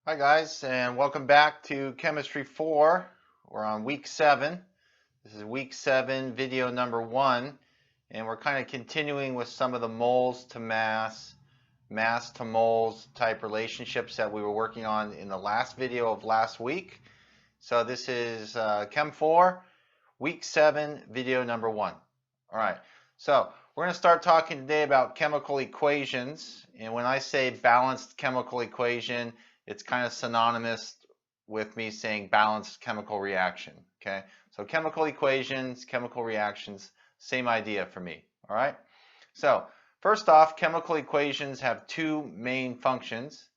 Hi guys, and welcome back to Chemistry 4. We're on week 7. This is week 7, video number 1, and we're kind of continuing with some of the moles to mass, mass to moles type relationships that we were working on in the last video of last week. So this is Chem 4, week 7, video number 1. All right, so we're going to start talking today about chemical equations, and when I say balanced chemical equation, it's kind of synonymous with me saying balanced chemical reaction, okay? So chemical equations, chemical reactions, same idea for me, all right? So first off, chemical equations have two main functions.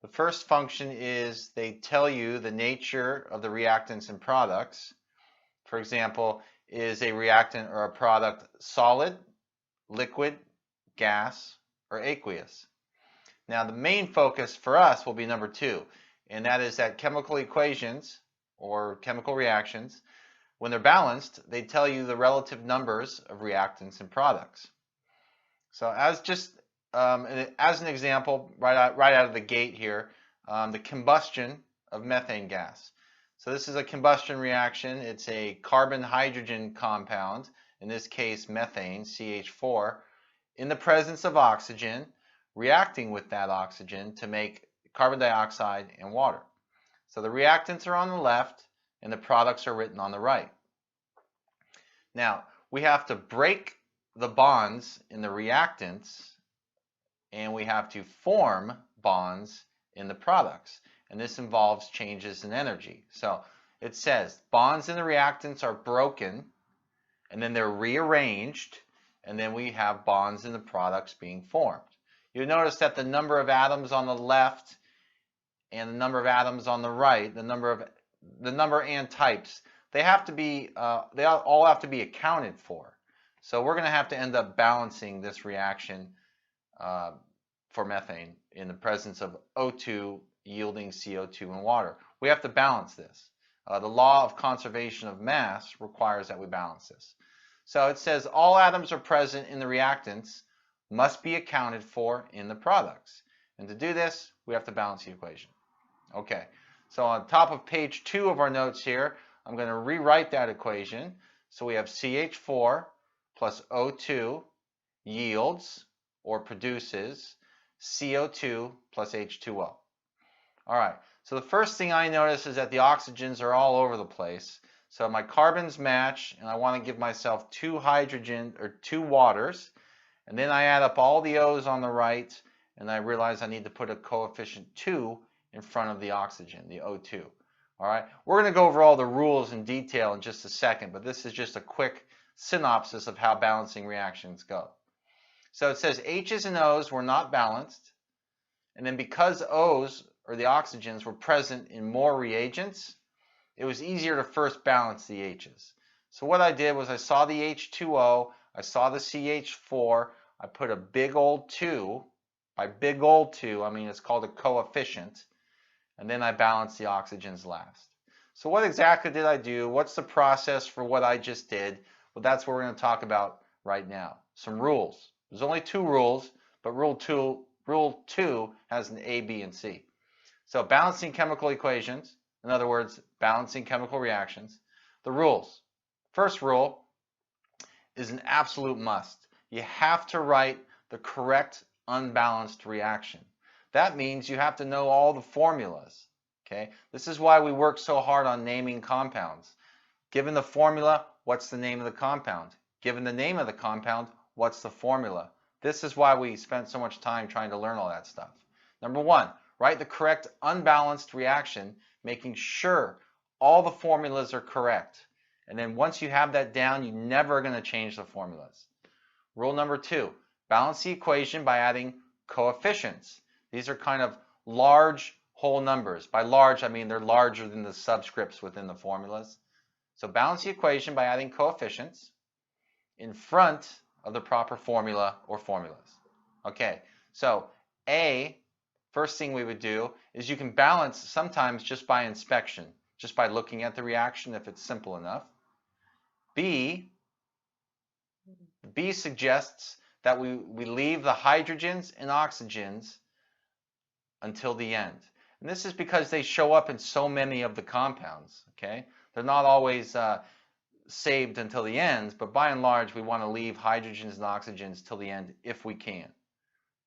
The first function is they tell you the nature of the reactants and products. For example, is a reactant or a product solid, liquid, gas, or aqueous? Now, the main focus for us will be number 2, and that is that chemical equations or chemical reactions, when they're balanced, they tell you the relative numbers of reactants and products. So as an example, right out of the gate here, the combustion of methane gas. So this is a combustion reaction. It's a carbon-hydrogen compound, in this case methane, CH4, in the presence of oxygen, reacting with that oxygen to make carbon dioxide and water. So the reactants are on the left and the products are written on the right. Now, we have to break the bonds in the reactants and we have to form bonds in the products. And this involves changes in energy. So it says bonds in the reactants are broken and then they're rearranged, and then we have bonds in the products being formed. You'll notice that the number of atoms on the left and the number of atoms on the right, the number and types, they all have to be accounted for. So we're going to have to end up balancing this reaction for methane in the presence of O2 yielding CO2 and water. We have to balance this. The law of conservation of mass requires that we balance this. So it says all atoms are present in the reactants must be accounted for in the products. And to do this, we have to balance the equation. Okay, so on top of page 2 of our notes here, I'm going to rewrite that equation. So we have CH4 plus O2 yields or produces CO2 plus H2O. All right, so the first thing I notice is that the oxygens are all over the place. So my carbons match, and I want to give myself 2 hydrogen or 2 waters. And then I add up all the O's on the right, and I realize I need to put a coefficient 2 in front of the oxygen, the O2. All right, we're going to go over all the rules in detail in just a second, but this is just a quick synopsis of how balancing reactions go. So it says H's and O's were not balanced, and then because O's, or the oxygens, were present in more reagents, it was easier to first balance the H's. So what I did was I saw the H2O, I saw the CH4, I put a big old 2. By big old 2, I mean it's called a coefficient, and then I balanced the oxygens last. So what exactly did I do? What's the process for what I just did? Well, that's what we're going to talk about right now. Some rules. There's only 2 rules, but rule 2 has an A, B, and C. So balancing chemical equations, in other words, balancing chemical reactions. The rules. First rule is an absolute must. You have to write the correct unbalanced reaction. That means you have to know all the formulas. Okay? This is why we work so hard on naming compounds. Given the formula, what's the name of the compound? Given the name of the compound, what's the formula? This is why we spent so much time trying to learn all that stuff. Number 1, write the correct unbalanced reaction, making sure all the formulas are correct. And then once you have that down, you're never going to change the formulas. Rule number 2, balance the equation by adding coefficients. These are kind of large whole numbers. By large, I mean they're larger than the subscripts within the formulas. So balance the equation by adding coefficients in front of the proper formula or formulas. Okay, so A, first thing we would do is you can balance sometimes just by inspection, just by looking at the reaction if it's simple enough. B suggests that we leave the hydrogens and oxygens until the end. And this is because they show up in so many of the compounds, okay? They're not always saved until the end, but by and large, we want to leave hydrogens and oxygens till the end if we can,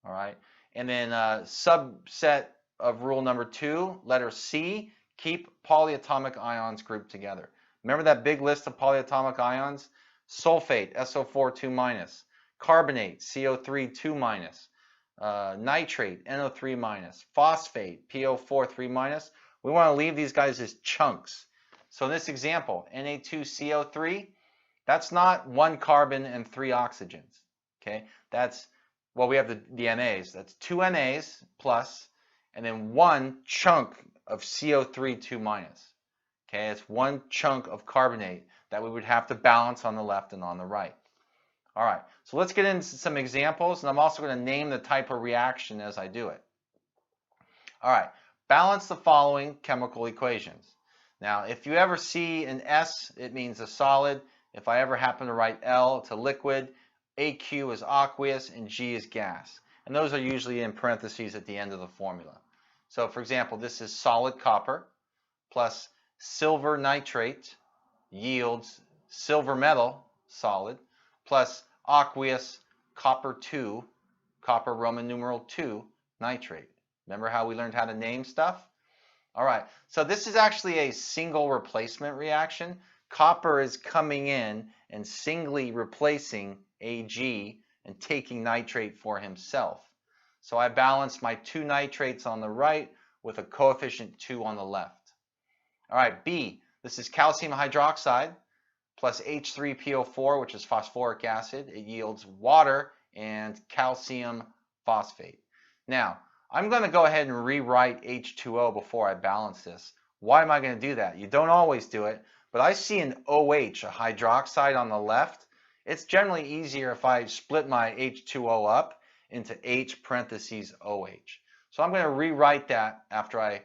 all right? And then subset of rule number 2, letter C, keep polyatomic ions grouped together. Remember that big list of polyatomic ions? Sulfate, SO4 2-, carbonate, CO3 2-, nitrate, NO3-, phosphate, PO4 3-. We want to leave these guys as chunks. So in this example, Na2CO3, that's not 1 carbon and 3 oxygens. Okay, that's, well, we have the NAs. That's 2 NAs plus, and then 1 chunk of CO3 2-. Okay, it's 1 chunk of carbonate that we would have to balance on the left and on the right. All right, so let's get into some examples, and I'm also going to name the type of reaction as I do it. All right, balance the following chemical equations. Now, if you ever see an S, it means a solid. If I ever happen to write L, it's a liquid. AQ is aqueous, and G is gas. And those are usually in parentheses at the end of the formula. So, for example, this is solid copper plus silver nitrate yields silver metal, solid, plus aqueous copper 2, copper Roman numeral 2, nitrate. Remember how we learned how to name stuff? All right, so this is actually a single replacement reaction. Copper is coming in and singly replacing Ag and taking nitrate for himself. So I balance my 2 nitrates on the right with a coefficient 2 on the left. All right, B, this is calcium hydroxide plus H3PO4, which is phosphoric acid. It yields water and calcium phosphate. Now, I'm going to go ahead and rewrite H2O before I balance this. Why am I going to do that? You don't always do it, but I see an OH, a hydroxide on the left. It's generally easier if I split my H2O up into H parentheses OH. So I'm going to rewrite that after I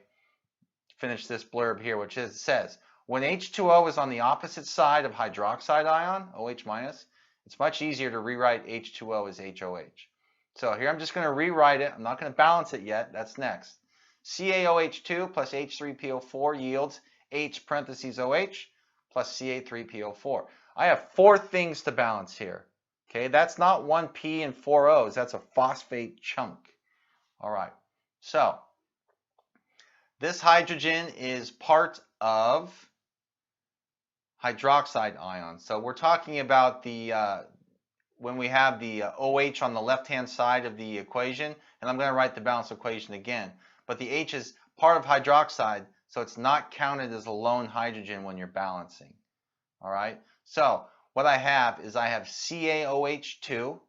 finish this blurb here, which says, when H2O is on the opposite side of hydroxide ion, OH-, it's much easier to rewrite H2O as HOH. So here I'm just going to rewrite it. I'm not going to balance it yet. That's next. CaOH2 plus H3PO4 yields H parentheses OH plus Ca3PO4. I have 4 things to balance here. Okay, that's not 1 P and 4 O's. That's a phosphate chunk. All right, so this hydrogen is part of hydroxide ion. So we're talking about the when we have the OH on the left-hand side of the equation, and I'm going to write the balance equation again. But the H is part of hydroxide, so it's not counted as a lone hydrogen when you're balancing. All right. So what I have is I have CaOH2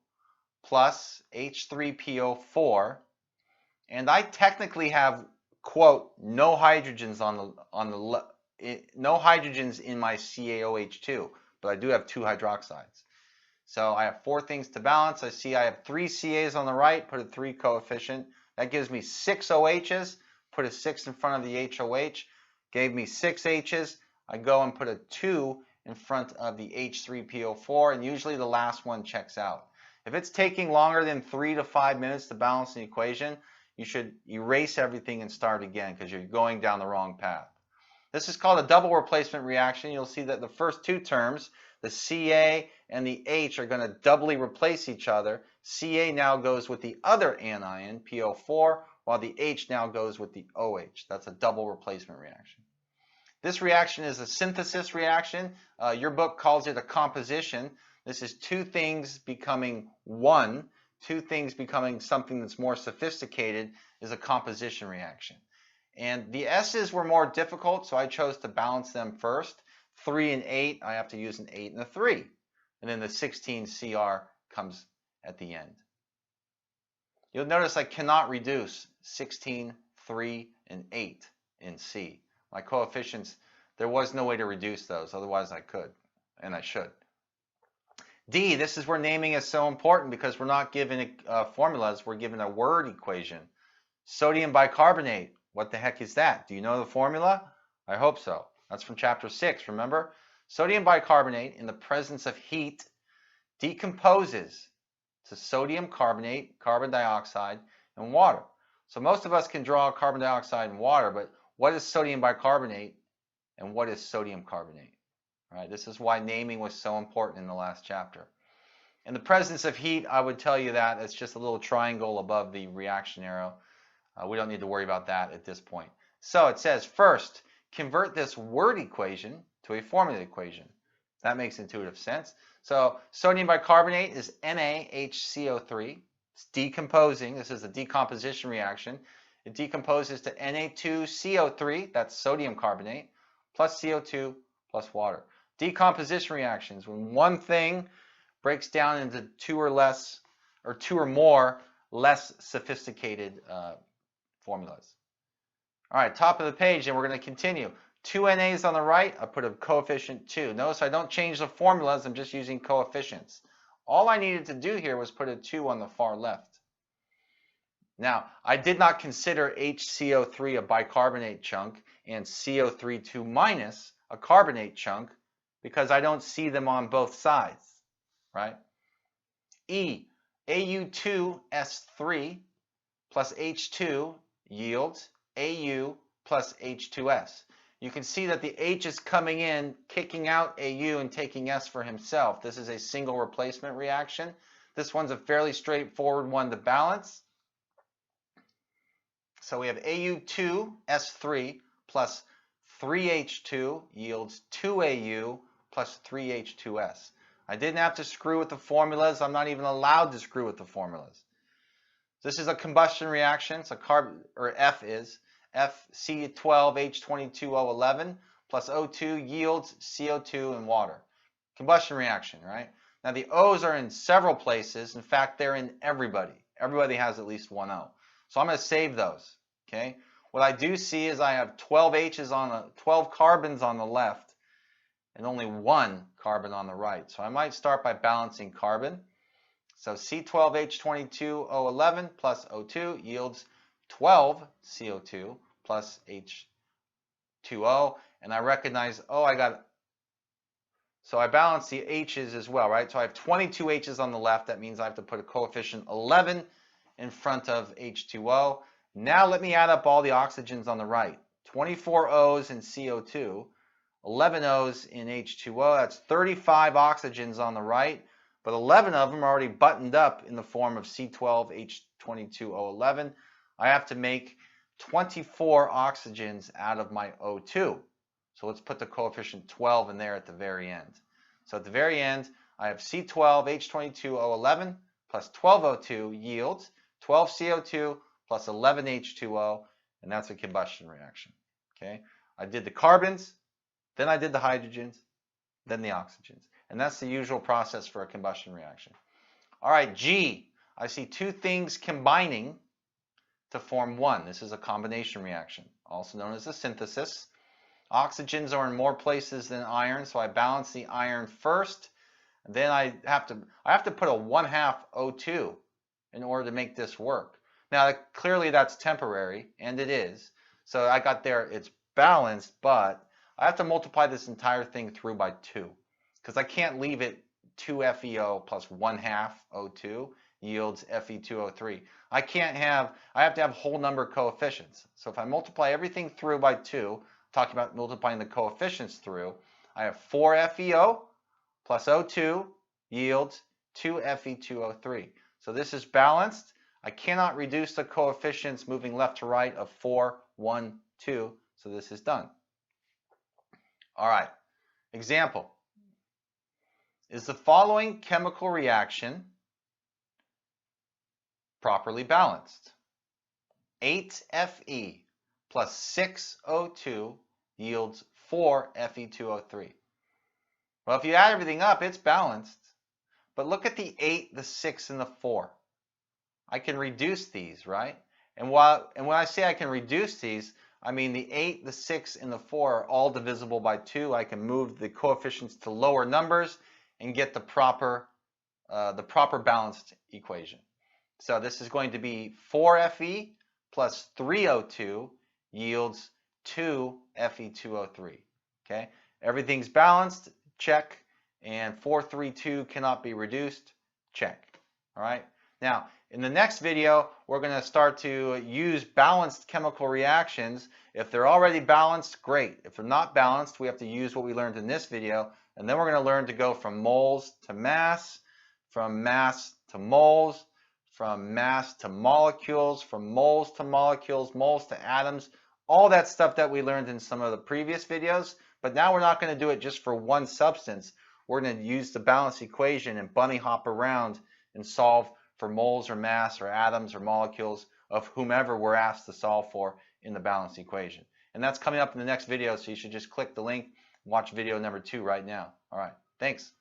plus H3PO4, and I technically have, quote, no hydrogens no hydrogens in my CaOH2, but I do have 2 hydroxides. So I have 4 things to balance. I see I have 3 CAs on the right, put a 3 coefficient. That gives me 6 OHs, put a 6 in front of the HOH. Gave me 6 H's. I go and put a 2 in front of the H3PO4, and usually the last one checks out. If it's taking longer than 3 to 5 minutes to balance an equation, you should erase everything and start again because you're going down the wrong path. This is called a double replacement reaction. You'll see that the first 2 terms, the Ca and the H, are going to doubly replace each other. Ca now goes with the other anion, PO4, while the H now goes with the OH. That's a double replacement reaction. This reaction is a synthesis reaction. Your book calls it a composition. This is 2 things becoming 1. 2 things becoming something that's more sophisticated is a composition reaction. And the S's were more difficult, so I chose to balance them first. 3 and 8, I have to use an 8 and a 3. And then the 16 CR comes at the end. You'll notice I cannot reduce 16, 3, and 8 in C. My coefficients, there was no way to reduce those, otherwise I could, and I should. D, this is where naming is so important because we're not given formulas, we're given a word equation. Sodium bicarbonate, what the heck is that? Do you know the formula? I hope so. That's from chapter 6, remember? Sodium bicarbonate, in the presence of heat, decomposes to sodium carbonate, carbon dioxide, and water. So most of us can draw carbon dioxide and water, but what is sodium bicarbonate and what is sodium carbonate? All right, this is why naming was so important in the last chapter. In the presence of heat, I would tell you that it's just a little triangle above the reaction arrow. We don't need to worry about that at this point. So it says, first, convert this word equation to a formula equation. That makes intuitive sense. So sodium bicarbonate is NaHCO3. It's decomposing. This is a decomposition reaction. It decomposes to Na2CO3, that's sodium carbonate, plus CO2 plus water. Decomposition reactions, when one thing breaks down into two or more less sophisticated formulas. All right, top of the page, and we're going to continue. Two NAs on the right, I put a coefficient 2. Notice I don't change the formulas, I'm just using coefficients. All I needed to do here was put a 2 on the far left. Now, I did not consider HCO3 a bicarbonate chunk and CO32 minus a carbonate chunk because I don't see them on both sides, right? E, AU2S3 plus H2 yields AU plus H2S. You can see that the H is coming in, kicking out AU and taking S for himself. This is a single replacement reaction. This one's a fairly straightforward one to balance. So we have AU2S3 plus 3H2 yields 2AU plus 3H2S. I didn't have to screw with the formulas. I'm not even allowed to screw with the formulas. This is a combustion reaction. So F is FC12H22O11 plus O2 yields CO2 and water. Combustion reaction, right? Now the O's are in several places. In fact, they're in everybody. Everybody has at least one O. So I'm going to save those, okay? What I do see is I have 12 carbons on the left and only one carbon on the right. So I might start by balancing carbon. So C12H22O11 plus O2 yields 12 CO2 plus H2O. And I recognize, so I balance the H's as well, right? So I have 22 H's on the left. That means I have to put a coefficient 11 in front of H2O. Now let me add up all the oxygens on the right. 24 O's in CO2, 11 O's in H2O. That's 35 oxygens on the right, but 11 of them are already buttoned up in the form of C12H22O11. I have to make 24 oxygens out of my O2. So let's put the coefficient 12 in there at the very end. So at the very end, I have C12H22O11 plus 12O2 yields 12 CO2 plus 11 H2O, and that's a combustion reaction. Okay, I did the carbons, then I did the hydrogens, then the oxygens. And that's the usual process for a combustion reaction. All right, G, I see two things combining to form one. This is a combination reaction, also known as a synthesis. Oxygens are in more places than iron, so I balance the iron first. And then I have to put a 1/2 O2 in order to make this work. Now, clearly that's temporary, and it is. So I got there, it's balanced, but I have to multiply this entire thing through by 2, because I can't leave it 2FeO plus 1/2 O2 yields Fe2O3. I have to have whole number coefficients. So if I multiply everything through by 2, talking about multiplying the coefficients through, I have 4FeO plus O2 yields 2Fe2O3. So this is balanced. I cannot reduce the coefficients moving left to right of 4, 1, 2. So this is done. All right. Example. Is the following chemical reaction properly balanced? 8Fe plus 6O2 yields 4Fe2O3. Well, if you add everything up, it's balanced. But look at the 8, the 6, and the 4. I can reduce these, right? And when I say I can reduce these, I mean the 8, the 6, and the 4 are all divisible by 2. I can move the coefficients to lower numbers and get the proper balanced equation. So this is going to be 4Fe plus 3O2 yields 2Fe2O3. Okay, everything's balanced, check, and 432 cannot be reduced, check. All right. Now, in the next video, we're going to start to use balanced chemical reactions. If they're already balanced, great. If they're not balanced, we have to use what we learned in this video, and then we're going to learn to go from moles to mass, from mass to moles, from mass to molecules, from moles to molecules, moles to atoms, all that stuff that we learned in some of the previous videos. But now we're not going to do it just for one substance. We're going to use the balance equation and bunny hop around and solve for moles or mass or atoms or molecules of whomever we're asked to solve for in the balance equation. And that's coming up in the next video, so you should just click the link and watch video number 2 right now. All right, thanks.